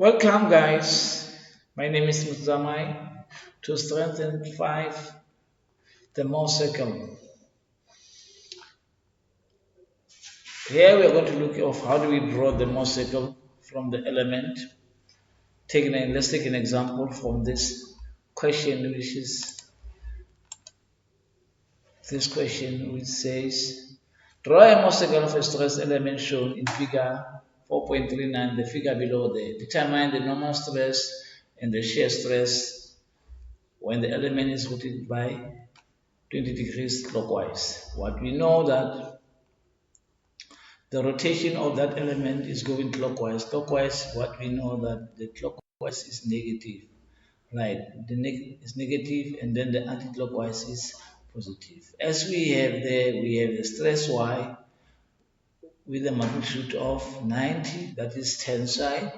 Welcome, guys. My name is Muzamai. To strengthen five, the Mohr circle. Here we are going to look at how do we draw the Mohr circle from the element. Let's take an example from this question, which is this question, which says, draw a Mohr circle of a stress element shown in figure 4.39, the figure below there. Determine the normal stress and the shear stress when the element is rotated by 20 degrees clockwise. What we know that the rotation of that element is going clockwise. Clockwise, what we know that the clockwise is negative, right? Is negative, and then the anti-clockwise is positive. As we have there, we have the stress Y with a magnitude of 90, that is tensile,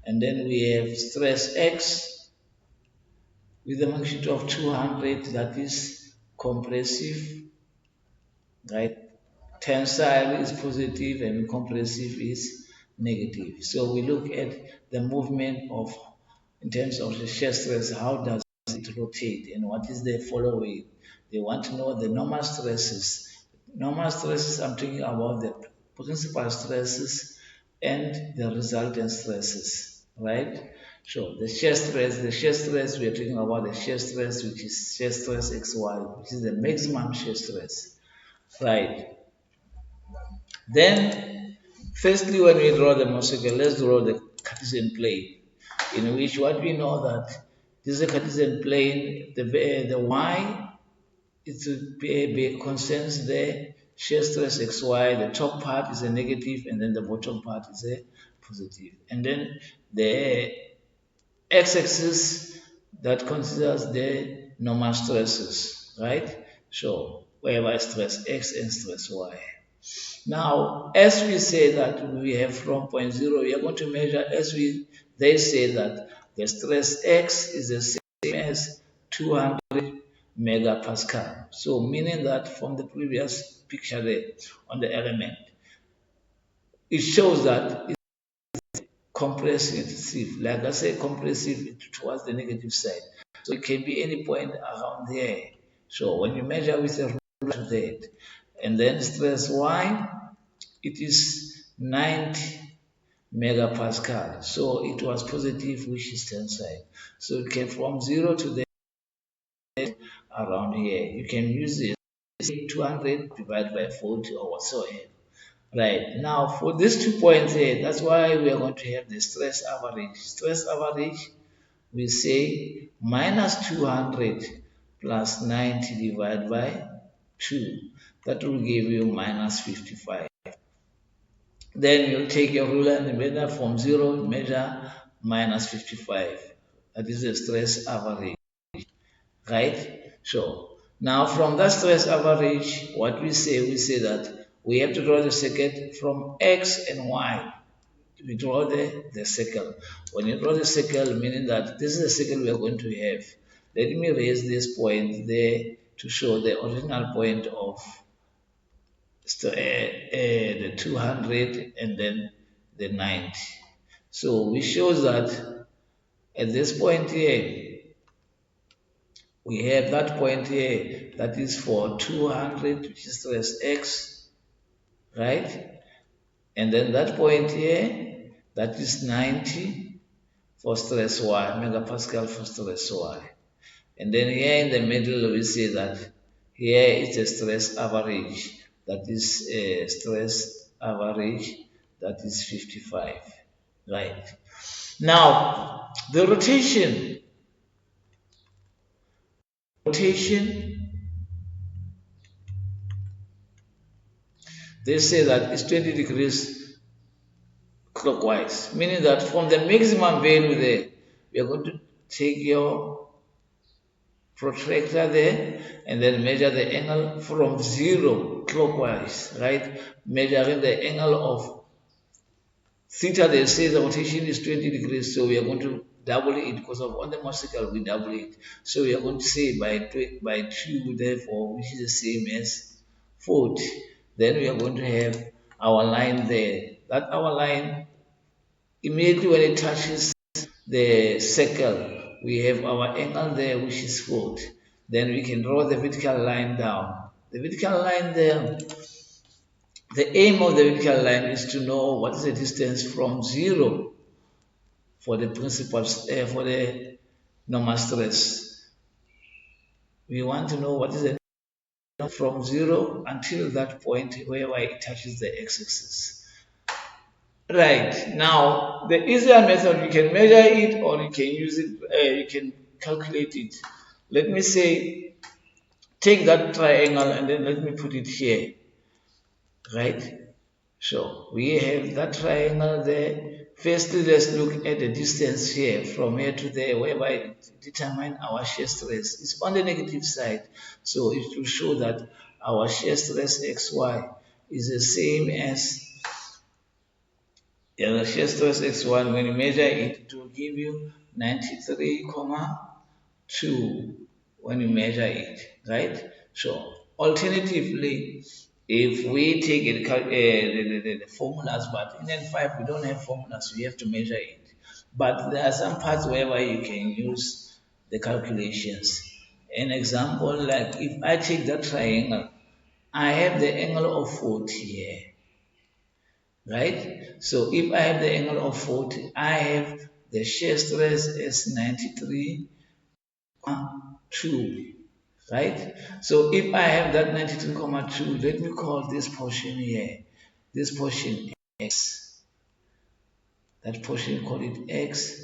and then we have stress X with a magnitude of 200, that is compressive, right? Tensile is positive and compressive is negative. So we look at the movement of, in terms of the shear stress, how does it rotate and what is the following. They want to know the normal stresses. Normal stresses, I'm talking about the principal stresses and the resultant stresses, right? So the shear stress, we are talking about the shear stress, which is shear stress XY, which is the maximum shear stress, right? Then, firstly, when we draw the Mohr circle, let's draw the Cartesian plane, in which what we know that this is a Cartesian plane, the y concerns the shear stress xy, the top part is a negative, and then the bottom part is a positive. And then the x-axis that considers the normal stresses, right? So, whereby stress x and stress y. Now, as we say that we have from point zero, we are going to measure they say that the stress X is the same as 200 megapascal. So, meaning that from the previous picture there on the element, it shows that it's compressive, like I say, compressive towards the negative side. So, it can be any point around there. So, when you measure with a ruler to that, and then stress Y, it is 90 megapascal. So it was positive, which is tensile. So it came from 0 to the around here. You can use this 200 divided by 40 or whatsoever. Right. Now for these 2 points here, that's why we are going to have the stress average. Stress average, we say minus 200 plus 90 divided by 2. That will give you minus 55. Then you take your ruler and measure from 0, measure minus 55. That is the stress average, right? So now from that stress average, what we say that we have to draw the circle from X and Y. We draw the circle. When you draw the circle, meaning that this is the circle we are going to have. Let me raise this point there to show the original point of the 200 and then the 90. So we show that at this point here, we have that point here that is for 200, which is stress X, right? And then that point here, that is 90 for stress Y, megapascal for stress Y. And then here in the middle, we see that here is the stress average. That is a stress average that is 55. Right. Now, the rotation, they say that it's 20 degrees clockwise, meaning that from the maximum value there, we are going to take your protractor there and then measure the angle from 0 clockwise, right? Measuring the angle of theta. They say the rotation is 20 degrees, so we are going to double it because of on the motorcycle we double it. So we are going to say by 2, therefore, which is the same as 40. Then we are going to have our line there. That our line immediately when it touches the circle, we have our angle there, which is 40. Then we can draw the vertical line down. The vertical line there, the aim of the vertical line is to know what is the distance from zero for the principal, for the normal stress. We want to know what is the from zero until that point where it touches the x-axis. Right, now the easier method, you can measure it or you can use it, you can calculate it. Let me say, take that triangle and then let me put it here, right? So we have that triangle there. Firstly, let's look at the distance here from here to there, whereby it determine our shear stress. It's on the negative side, so it will show that our shear stress xy is the same as the shear stress x1. When you measure it, it will give you 93,2 when you measure it, right? So alternatively, if we take the formulas, but in N5 we don't have formulas, we have to measure it. But there are some parts whereby you can use the calculations. An example, like if I take that triangle, I have the angle of 40 here, right? So if I have the angle of 40, I have the shear stress as 93,2, right? So if I have that 93,2, let me call this portion here, this portion x, that portion, call it x,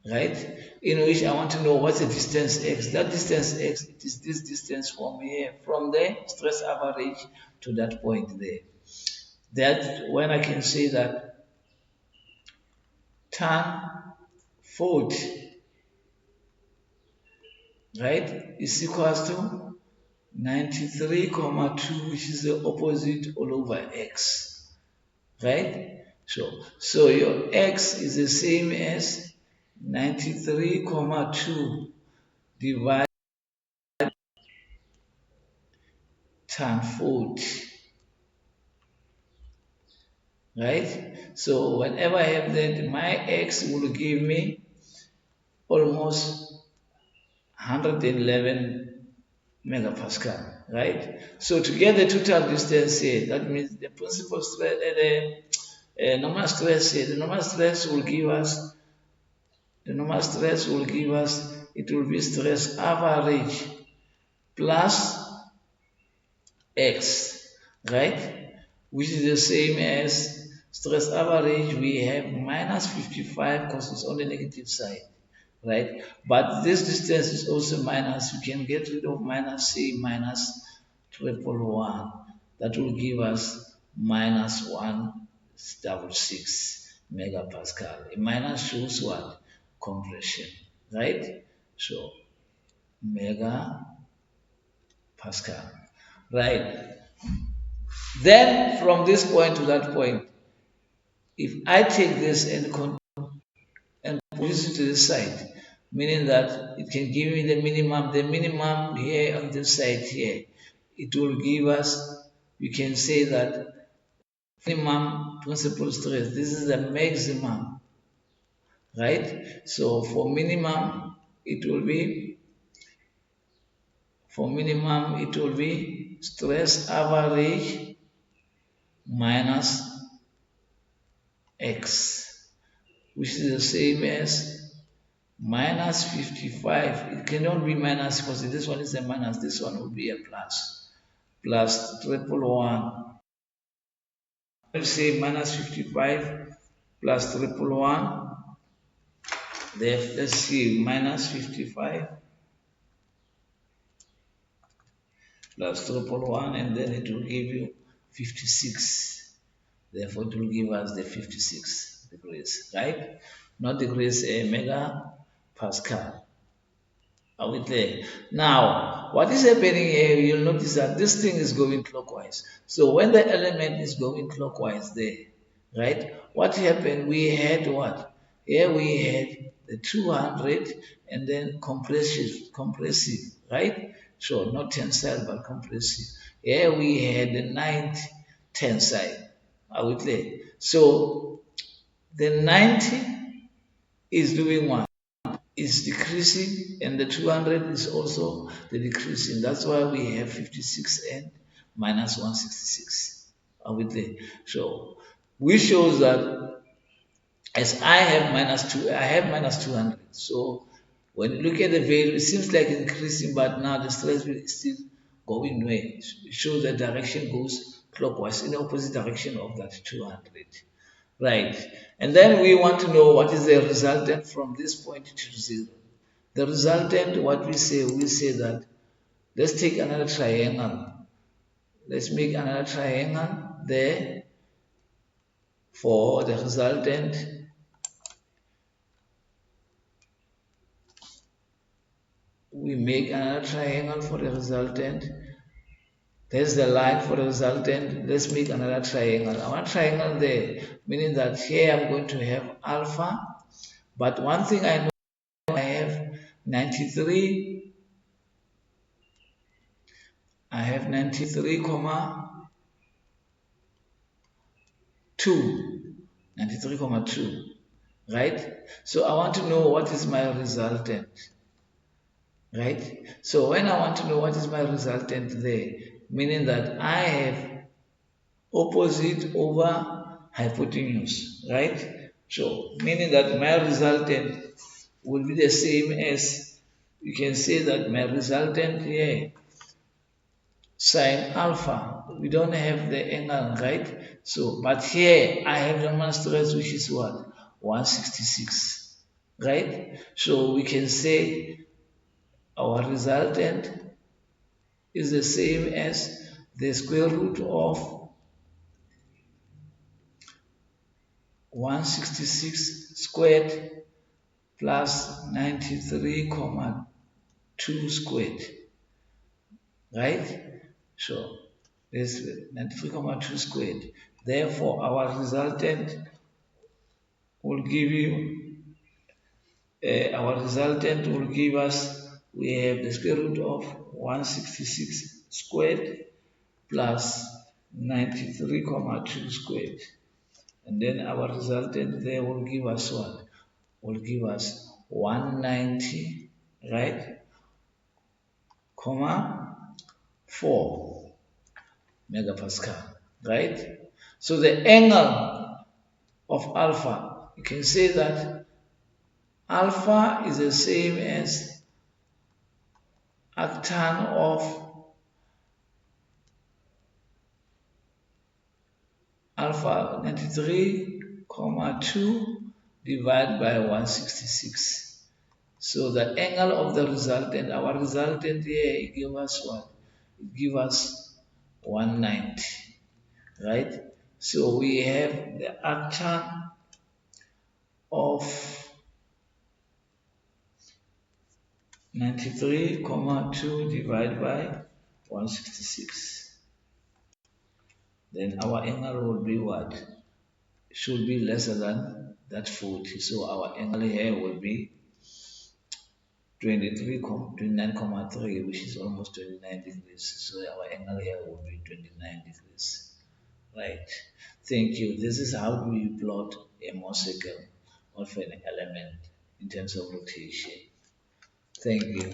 right? In which I want to know what's the distance x. That distance x, it is this distance from here, from the stress average to that point there. That when I can say that tan 40, right, is equals to 93,2, which is the opposite all over x, right? So your x is the same as 93,2 divided tan 40, right? So whenever I have that, my x will give me almost 111 megapascal, right? So to get the total distance here, that means the principal stress, normal stress here, the normal stress will give us, it will be stress average plus x, right? Which is the same as stress average, we have minus 55 because it's on the negative side, right? But this distance is also minus. You can get rid of minus, say minus 1,211. That will give us minus 166 megapascal. A minus shows what? Compression, right? So megapascal, right? Then from this point to that point, if I take this and push it to the side, meaning that it can give me the minimum here on this side here, it will give us, you can say that minimum principal stress, this is the maximum, right? So for minimum, it will be, stress average minus x, which is the same as minus 55. It cannot be minus because this one is a minus, this one will be a plus. Plus 1,111. Let's say minus 55 plus 1,111. Let's see, minus 55 plus 1,111, and then it will give you 56. Therefore, it will give us the 56 degrees, right? Not degrees, mega Pascal. Are we there? Now, what is happening here, you'll notice that this thing is going clockwise. So when the element is going clockwise there, right, what happened? We had what? Here we had the 200 and then compressive, right? So not tensile, but compressive. Here we had the 90 tensile. Are we there? So The 90 is doing what? Is decreasing, and the 200 is also the decreasing. That's why we have 56 and minus 166. Are we there? So which shows that as I have minus 2, I have minus 200. So when you look at the value, it seems like increasing, but now the stress is still going way. It shows the direction goes clockwise in the opposite direction of that 200. Right. And then we want to know what is the resultant from this point to 0. The resultant, what we say that let's take another triangle. Let's make another triangle there for the resultant. We make another triangle for the resultant. There's the line for the resultant. Let's make another triangle. I want triangle there, meaning that here I'm going to have alpha. But one thing I know, I have 93. I have 93 comma 2. 93 comma 2. Right? So I want to know what is my resultant. Right? So when I want to know what is my resultant there, meaning that I have opposite over hypotenuse, right? So meaning that my resultant will be the same as, you can say that my resultant here, sine alpha, we don't have the angle, right? So, but here I have the stress, which is what? 166, right? So we can say our resultant is the same as the square root of 166 squared plus 93,2 squared, right? So this 93,2 squared. Therefore, our resultant will give you, we have the square root of 166 squared plus 93,2 squared. And then our resultant there will give us what? Will give us 190, right? Comma 4 megapascal, right? So the angle of alpha, you can say that alpha is the same as arctan of alpha 93,2 divided by 166. So the angle of the resultant, our resultant here, it gives us what? It gives us 190, right? So we have the arctan of 93,2 divided by 166. Then our angle will be what? Should be lesser than that 40. So our angle here will be 29,3, which is almost 29 degrees. So our angle here will be 29 degrees. Right. Thank you. This is how do you plot a Mohr circle of an element in terms of rotation. Thank you.